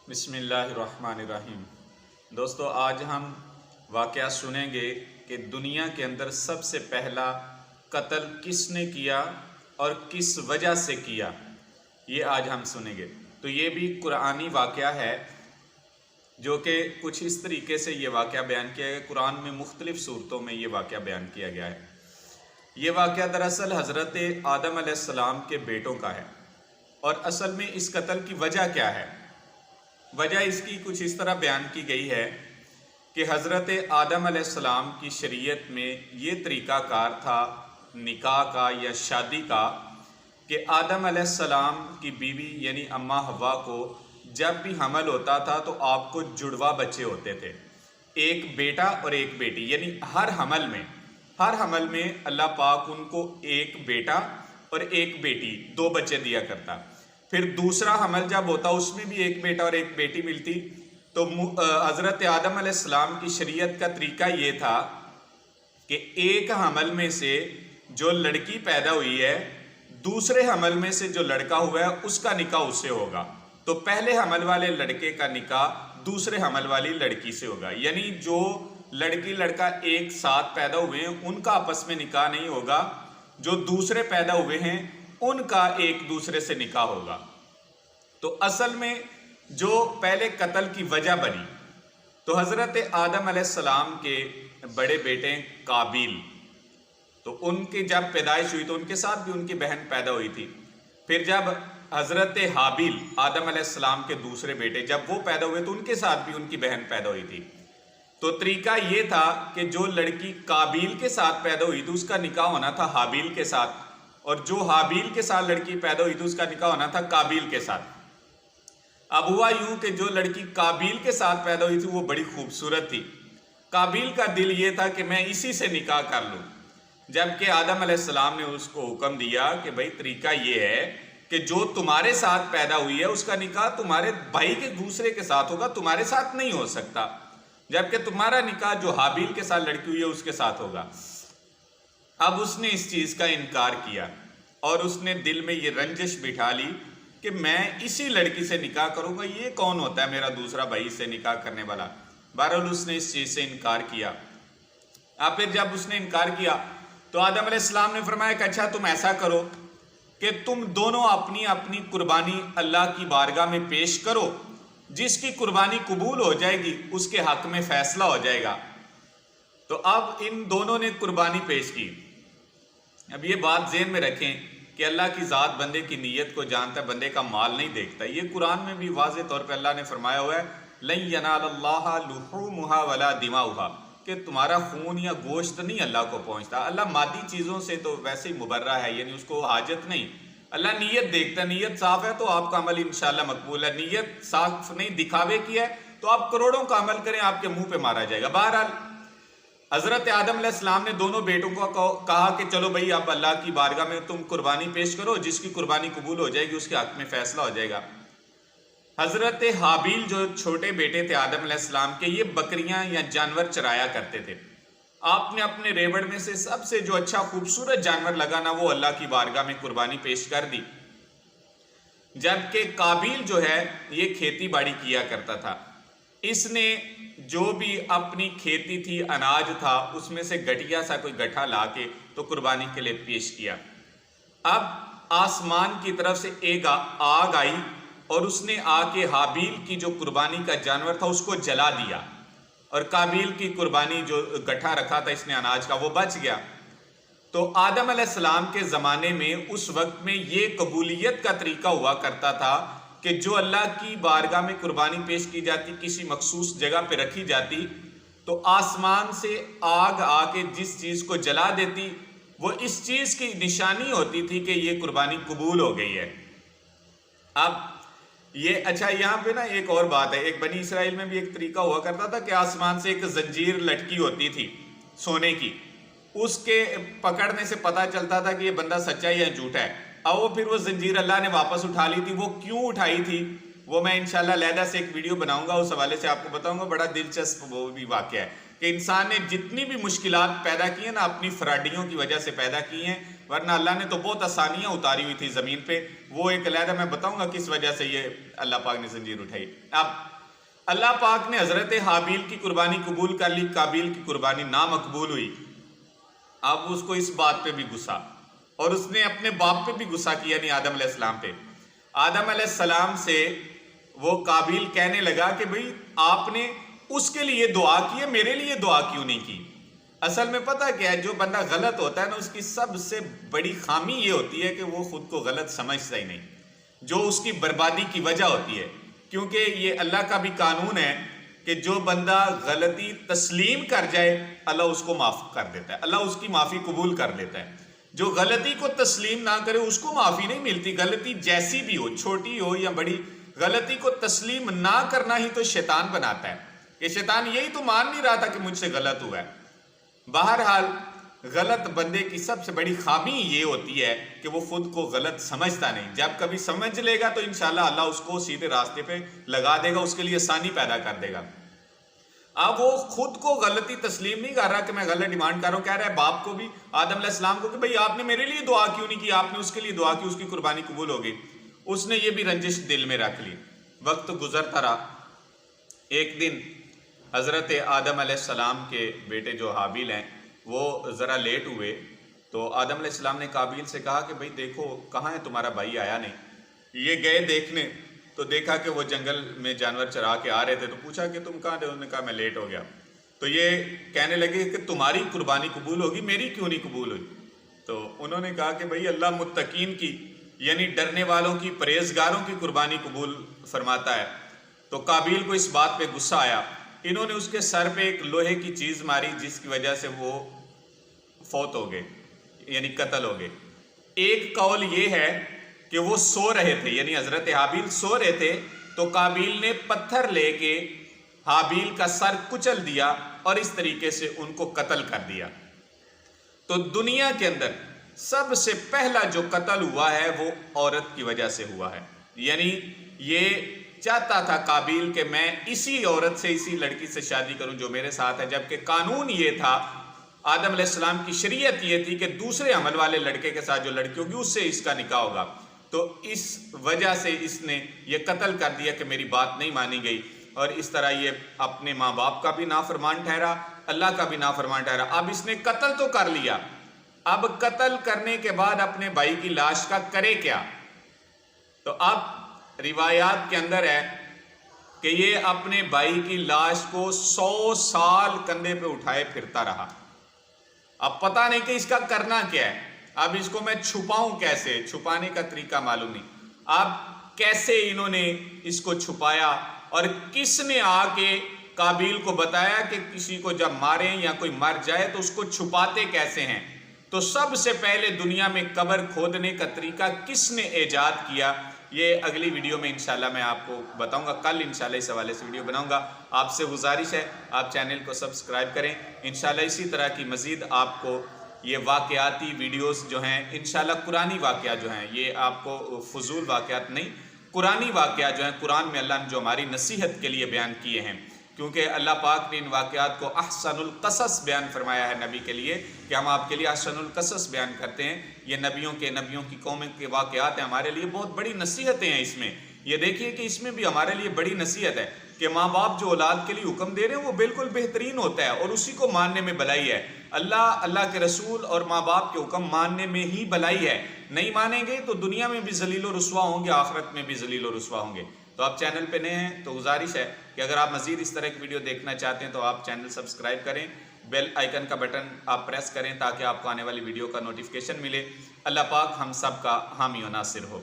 بسم اللہ الرحمن الرحیم۔ دوستو، آج ہم واقعہ سنیں گے کہ دنیا کے اندر سب سے پہلا قتل کس نے کیا اور کس وجہ سے کیا، یہ آج ہم سنیں گے۔ تو یہ بھی قرآنی واقعہ ہے جو کہ کچھ اس طریقے سے یہ واقعہ بیان کیا گیا۔ قرآن میں مختلف صورتوں میں یہ واقعہ بیان کیا گیا ہے۔ یہ واقعہ دراصل حضرت آدم علیہ السلام کے بیٹوں کا ہے، اور اصل میں اس قتل کی وجہ کیا ہے؟ وجہ اس کی کچھ اس طرح بیان کی گئی ہے کہ حضرت آدم علیہ السلام کی شریعت میں یہ طریقہ کار تھا نکاح کا یا شادی کا کہ آدم علیہ السلام کی بیوی یعنی اماں حوا کو جب بھی حمل ہوتا تھا تو آپ کو جڑوا بچے ہوتے تھے، ایک بیٹا اور ایک بیٹی، یعنی ہر حمل میں اللہ پاک ان کو ایک بیٹا اور ایک بیٹی، دو بچے دیا کرتا۔ پھر دوسرا حمل جب ہوتا اس میں بھی ایک بیٹا اور ایک بیٹی ملتی۔ تو حضرت آدم علیہ السلام کی شریعت کا طریقہ یہ تھا کہ ایک حمل میں سے جو لڑکی پیدا ہوئی ہے، دوسرے حمل میں سے جو لڑکا ہوا ہے اس کا نکاح اس سے ہوگا۔ تو پہلے حمل والے لڑکے کا نکاح دوسرے حمل والی لڑکی سے ہوگا، یعنی جو لڑکی لڑکا ایک ساتھ پیدا ہوئے ہیں ان کا آپس میں نکاح نہیں ہوگا، جو دوسرے پیدا ہوئے ہیں ان کا ایک دوسرے سے نکاح ہوگا۔ تو اصل میں جو پہلے قتل کی وجہ بنی، تو حضرت آدم علیہ السلام کے بڑے بیٹے قابیل، تو ان کی جب پیدائش ہوئی تو ان کے ساتھ بھی ان کی بہن پیدا ہوئی تھی۔ پھر جب حضرت حابیل آدم علیہ السلام کے دوسرے بیٹے جب وہ پیدا ہوئے تو ان کے ساتھ بھی ان کی بہن پیدا ہوئی تھی۔ تو طریقہ یہ تھا کہ جو لڑکی قابیل کے ساتھ پیدا ہوئی تو اس کا نکاح ہونا تھا حابیل کے ساتھ، اور جو حابیل کے ساتھ لڑکی پیدا ہوئی تو اس کا نکاح ہونا تھا قابیل کے ساتھ۔ اب ہوا یوں کہ جو لڑکی قابیل کے ساتھ پیدا ہوئی تھی وہ بڑی خوبصورت تھی۔ قابیل کا دل یہ تھا کہ میں اسی سے نکاح کر لوں، جبکہ آدم علیہ السلام نے اس کو حکم دیا کہ بھائی طریقہ یہ ہے کہ جو تمہارے ساتھ پیدا ہوئی ہے اس کا نکاح تمہارے بھائی کے دوسرے کے ساتھ ہوگا، تمہارے ساتھ نہیں ہو سکتا، جبکہ تمہارا نکاح جو حابیل کے ساتھ لڑکی ہوئی ہے اس کے ساتھ ہوگا۔ اب اس نے اس چیز کا انکار کیا اور اس نے دل میں یہ رنجش بٹھا لی کہ میں اسی لڑکی سے نکاح کروں گا، یہ کون ہوتا ہے میرا دوسرا بھائی سے نکاح کرنے والا۔ بہرحال اس نے اس چیز سے انکار کیا۔ اب پھر جب اس نے انکار کیا تو آدم علیہ السلام نے فرمایا کہ اچھا تم ایسا کرو کہ تم دونوں اپنی اپنی قربانی اللہ کی بارگاہ میں پیش کرو، جس کی قربانی قبول ہو جائے گی اس کے حق میں فیصلہ ہو جائے گا۔ تو اب ان دونوں نے قربانی پیش کی۔ اب یہ بات ذہن میں رکھیں کہ اللہ کی ذات بندے کی نیت کو جانتا ہے، بندے کا مال نہیں دیکھتا۔ یہ قرآن میں بھی واضح طور پہ اللہ نے فرمایا ہوا ہے لَن يَنَالَ اللَّهَ لُحُومُهَا وَلَا دِمَاؤُهَا، کہ تمہارا خون یا گوشت نہیں اللہ کو پہنچتا۔ اللہ مادی چیزوں سے تو ویسے ہی مبرہ ہے، یعنی اس کو حاجت نہیں۔ اللہ نیت دیکھتا ہے، نیت صاف ہے تو آپ کا عمل انشاءاللہ مقبول ہے، نیت صاف نہیں دکھاوے کی ہے تو آپ کروڑوں کا عمل کریں آپ کے منہ پہ مارا جائے گا۔ بہرحال حضرت آدم علیہ السلام نے دونوں بیٹوں کو کہا کہ چلو بھائی اب اللہ کی بارگاہ میں تم قربانی پیش کرو، جس کی قربانی قبول ہو جائے گی اس کے حق میں فیصلہ ہو جائے گا۔ حضرت حابیل جو چھوٹے بیٹے تھے آدم علیہ السلام کے، یہ بکریاں یا جانور چرایا کرتے تھے۔ آپ نے اپنے ریوڑ میں سے سب سے جو اچھا خوبصورت جانور لگا نا وہ اللہ کی بارگاہ میں قربانی پیش کر دی۔ جبکہ قابیل جو ہے یہ کھیتی باڑی کیا کرتا تھا، اس نے جو بھی اپنی کھیتی تھی اناج تھا اس میں سے گٹیا سا کوئی گٹھا لا کے تو قربانی کے لیے پیش کیا۔ اب آسمان کی طرف سے ایک آگ آئی اور اس نے آ کے حابیل کی جو قربانی کا جانور تھا اس کو جلا دیا، اور قابیل کی قربانی جو گٹھا رکھا تھا اس نے اناج کا وہ بچ گیا۔ تو آدم علیہ السلام کے زمانے میں اس وقت میں یہ قبولیت کا طریقہ ہوا کرتا تھا کہ جو اللہ کی بارگاہ میں قربانی پیش کی جاتی کسی مخصوص جگہ پہ رکھی جاتی تو آسمان سے آگ آ کے جس چیز کو جلا دیتی وہ اس چیز کی نشانی ہوتی تھی کہ یہ قربانی قبول ہو گئی ہے۔ اب یہ اچھا یہاں پہ نا ایک اور بات ہے، ایک بنی اسرائیل میں بھی ایک طریقہ ہوا کرتا تھا کہ آسمان سے ایک زنجیر لٹکی ہوتی تھی سونے کی، اس کے پکڑنے سے پتہ چلتا تھا کہ یہ بندہ سچا ہے یا جھوٹا ہے۔ اب وہ پھر وہ زنجیر اللہ نے واپس اٹھا لی تھی، وہ کیوں اٹھائی تھی وہ میں انشاءاللہ علیحدہ سے ایک ویڈیو بناؤں گا، اس حوالے سے آپ کو بتاؤں گا۔ بڑا دلچسپ وہ بھی واقعہ ہے کہ انسان نے جتنی بھی مشکلات پیدا کی ہیں نا اپنی فراڈیوں کی وجہ سے پیدا کی ہیں، ورنہ اللہ نے تو بہت آسانیاں اتاری ہوئی تھی زمین پہ، وہ ایک علیحدہ میں بتاؤں گا کس وجہ سے یہ اللہ پاک نے زنجیر اٹھائی۔ اب اللہ پاک نے حضرت حابیل کی قربانی قبول کر لی، قابیل کی قربانی نامقبول ہوئی۔ اب اس کو اس بات پہ بھی غصہ، اور اس نے اپنے باپ پہ بھی غصہ کیا، یعنی آدم علیہ السلام پہ۔ آدم علیہ السلام سے وہ قابیل کہنے لگا کہ بھئی آپ نے اس کے لیے دعا کی ہے، میرے لیے دعا کیوں نہیں کی؟ اصل میں پتہ کیا ہے، جو بندہ غلط ہوتا ہے نا، اس کی سب سے بڑی خامی یہ ہوتی ہے کہ وہ خود کو غلط سمجھتا ہی نہیں، جو اس کی بربادی کی وجہ ہوتی ہے۔ کیونکہ یہ اللہ کا بھی قانون ہے کہ جو بندہ غلطی تسلیم کر جائے اللہ اس کو معاف کر دیتا ہے، اللہ اس کی معافی قبول کر لیتا ہے۔ جو غلطی کو تسلیم نہ کرے اس کو معافی نہیں ملتی، غلطی جیسی بھی ہو، چھوٹی ہو یا بڑی، غلطی کو تسلیم نہ کرنا ہی تو شیطان بناتا ہے، کہ شیطان یہی تو مان نہیں رہا تھا کہ مجھ سے غلط ہوا ہے۔ بہرحال غلط بندے کی سب سے بڑی خامی یہ ہوتی ہے کہ وہ خود کو غلط سمجھتا نہیں، جب کبھی سمجھ لے گا تو انشاءاللہ اللہ اس کو سیدھے راستے پہ لگا دے گا، اس کے لیے آسانی پیدا کر دے گا۔ اب وہ خود کو غلطی تسلیم نہیں کر رہا کہ میں غلط ڈیمانڈ کر رہا ہوں، کہہ رہا ہے باپ کو بھی، آدم علیہ السلام کو، کہ بھئی آپ نے میرے لیے دعا کیوں نہیں کی؟ آپ نے اس کے لیے دعا کی، اس کی قربانی قبول ہو گئی۔ اس نے یہ بھی رنجش دل میں رکھ لی۔ وقت گزرتا رہا، ایک دن حضرت آدم علیہ السلام کے بیٹے جو حابیل ہیں وہ ذرا لیٹ ہوئے، تو آدم علیہ السلام نے قابیل سے کہا کہ بھئی دیکھو کہاں ہے تمہارا بھائی، آیا نہیں۔ یہ گئے دیکھنے تو دیکھا کہ وہ جنگل میں جانور چرا کے آ رہے تھے، تو پوچھا کہ تم کہاں تھے؟ انہوں نے کہا میں لیٹ ہو گیا۔ تو یہ کہنے لگے کہ تمہاری قربانی قبول ہوگی، میری کیوں نہیں قبول ہوئی؟ تو انہوں نے کہا کہ بھئی اللہ متقین کی، یعنی ڈرنے والوں کی، پرہیزگاروں کی قربانی قبول فرماتا ہے۔ تو قابیل کو اس بات پہ غصہ آیا، انہوں نے اس کے سر پہ ایک لوہے کی چیز ماری جس کی وجہ سے وہ فوت ہو گئے، یعنی قتل ہو گئے۔ ایک قول یہ ہے کہ وہ سو رہے تھے، یعنی حضرت حابیل سو رہے تھے، تو قابیل نے پتھر لے کے حابیل کا سر کچل دیا اور اس طریقے سے ان کو قتل کر دیا۔ تو دنیا کے اندر سب سے پہلا جو قتل ہوا ہے وہ عورت کی وجہ سے ہوا ہے، یعنی یہ چاہتا تھا قابیل کہ میں اسی عورت سے، اسی لڑکی سے شادی کروں جو میرے ساتھ ہے، جبکہ قانون یہ تھا، آدم علیہ السلام کی شریعت یہ تھی کہ دوسرے عمل والے لڑکے کے ساتھ جو لڑکی ہوگی اس سے اس کا نکاح ہوگا۔ تو اس وجہ سے اس نے یہ قتل کر دیا کہ میری بات نہیں مانی گئی، اور اس طرح یہ اپنے ماں باپ کا بھی نافرمان ٹھہرا، اللہ کا بھی نافرمان ٹھہرا۔ اب اس نے قتل تو کر لیا، اب قتل کرنے کے بعد اپنے بھائی کی لاش کا کرے کیا؟ تو اب روایات کے اندر ہے کہ یہ اپنے بھائی کی لاش کو 100 سال کندھے پہ اٹھائے پھرتا رہا۔ اب پتہ نہیں کہ اس کا کرنا کیا ہے، اب اس کو میں چھپاؤں کیسے؟ چھپانے کا طریقہ معلوم نہیں۔ اب کیسے انہوں نے اس کو چھپایا، اور کس نے آ کے قابیل کو بتایا کہ کسی کو جب ماریں یا کوئی مر جائے تو اس کو چھپاتے کیسے ہیں؟ تو سب سے پہلے دنیا میں قبر کھودنے کا طریقہ کس نے ایجاد کیا، یہ اگلی ویڈیو میں انشاءاللہ میں آپ کو بتاؤں گا۔ کل انشاءاللہ اس حوالے سے ویڈیو بناؤں گا۔ آپ سے گزارش ہے آپ چینل کو سبسکرائب کریں، انشاءاللہ اسی طرح کی مزید آپ کو یہ واقعاتی ویڈیوز جو ہیں، انشاءاللہ قرآنی واقعات جو ہیں، یہ آپ کو فضول واقعات نہیں، قرآنی واقعات جو ہیں، قرآن میں اللہ نے جو ہماری نصیحت کے لیے بیان کیے ہیں، کیونکہ اللہ پاک نے ان واقعات کو احسن القصص بیان فرمایا ہے نبی کے لیے، کہ ہم آپ کے لیے احسن القصص بیان کرتے ہیں۔ یہ نبیوں کی قوموں کے واقعات ہیں، ہمارے لیے بہت بڑی نصیحتیں ہیں اس میں۔ یہ دیکھیے کہ اس میں بھی ہمارے لیے بڑی نصیحت ہے کہ ماں باپ جو اولاد کے لیے حکم دے رہے ہیں وہ بالکل بہترین ہوتا ہے، اور اسی کو ماننے میں بھلائی ہے۔ اللہ کے رسول اور ماں باپ کے حکم ماننے میں ہی بھلائی ہے، نہیں مانیں گے تو دنیا میں بھی ذلیل و رسوا ہوں گے، آخرت میں بھی ذلیل و رسوا ہوں گے۔ تو آپ چینل پہ نئے ہیں تو گزارش ہے کہ اگر آپ مزید اس طرح کی ویڈیو دیکھنا چاہتے ہیں تو آپ چینل سبسکرائب کریں، بیل آئیکن کا بٹن آپ پریس کریں تاکہ آپ کو آنے والی ویڈیو کا نوٹیفیکیشن ملے۔ اللہ پاک ہم سب کا حامی و ناصر ہو۔